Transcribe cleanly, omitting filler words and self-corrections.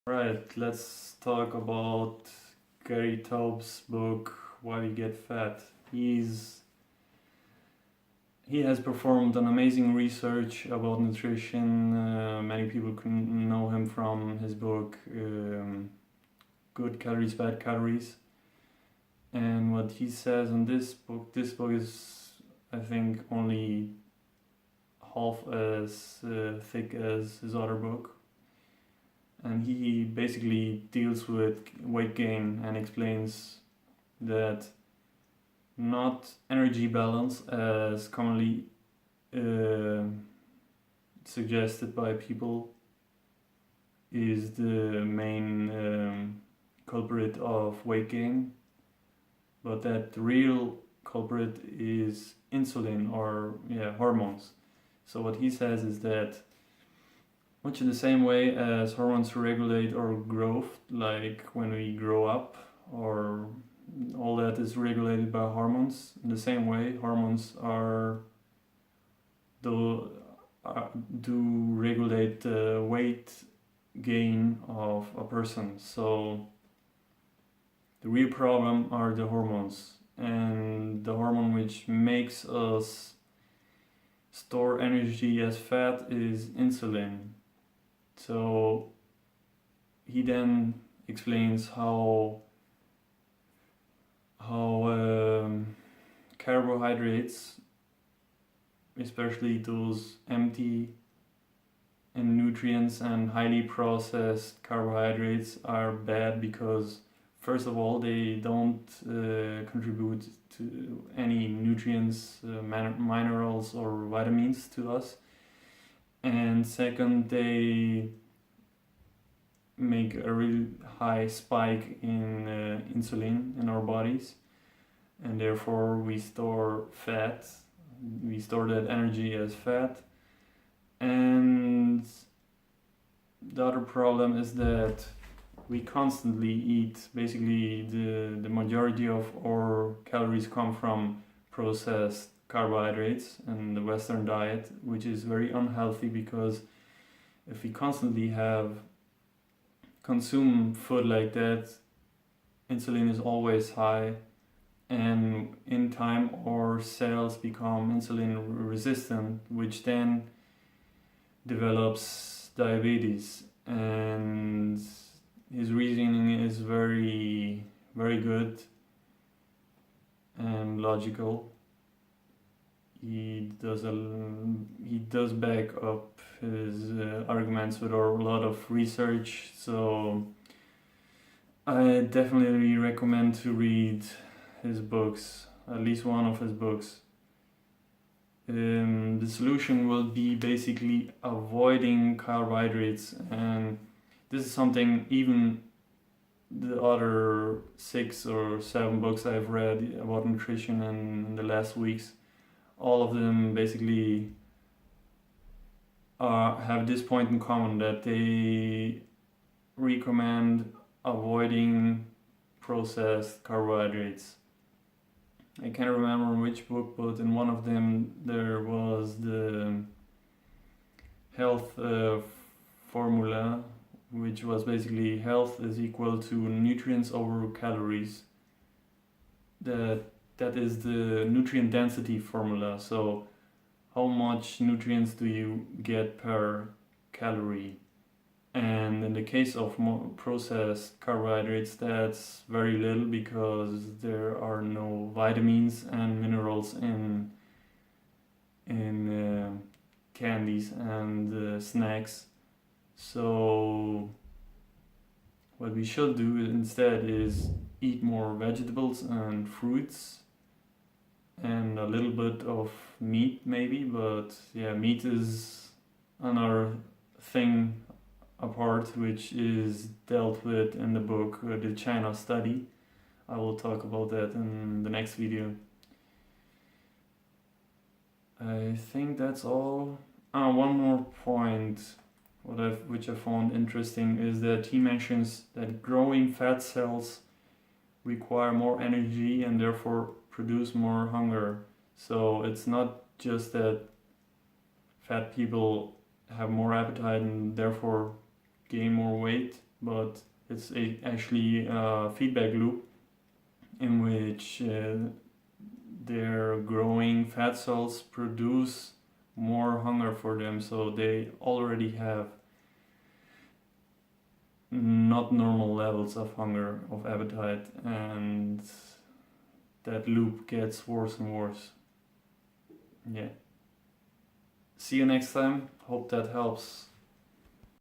Right, let's talk about Gary Taubes' book Why We Get Fat. He has performed an amazing research about nutrition. Many people can know him from his book Good Calories, Bad Calories. And what he says in this book is, I think, only half as thick as his other book, and he basically deals with weight gain and explains that not energy balance as commonly uh, suggested by people is the main culprit of weight gain, but that the real culprit is insulin or hormones. So what he says is that much in the same way as hormones regulate our growth, like when we grow up, or all that is regulated by hormones. In the same way, hormones do, do regulate the weight gain of a person. So the real problem are the hormones, and the hormone which makes us store energy as fat is insulin. So he then explains how carbohydrates, especially those empty in nutrients and highly processed carbohydrates, are bad because first of all they don't contribute to any nutrients, minerals or vitamins to us, and second they make a really high spike in insulin in our bodies, and therefore we store fat. We store that energy as fat. And the other problem is that we constantly eat, basically the majority of our calories come from processed carbohydrates in the Western diet, which is very unhealthy because if we constantly have consume food like that, insulin is always high, and in time our cells become insulin resistant, which then develops diabetes. And his reasoning is very good and logical. He does back up his arguments with a lot of research, so I definitely recommend to read his books, at least one of his books. The solution will be basically avoiding carbohydrates, and this is something even the other 6 or 7 books I've read about nutrition in the last weeks, all of them basically have this point in common, that they recommend avoiding processed carbohydrates. I can't remember which book, but in one of them there was the health formula, which was basically health is equal to nutrients over calories. That is the nutrient density formula. So how much nutrients do you get per calorie? And in the case of processed carbohydrates, that's very little because there are no vitamins and minerals in candies and snacks. So what we should do instead is eat more vegetables and fruits and a little bit of meat maybe, but yeah, meat is another thing apart, which is dealt with in the book The China Study. I will talk about that in the next video. I think that's all. One more point which I found interesting is that he mentions that growing fat cells require more energy and therefore produce more hunger. So it's not just that fat people have more appetite and therefore gain more weight, but it's actually a feedback loop in which their growing fat cells produce more hunger for them, so they already have not normal levels of hunger, of appetite, and that loop gets worse and worse. Yeah. See you next time. Hope that helps.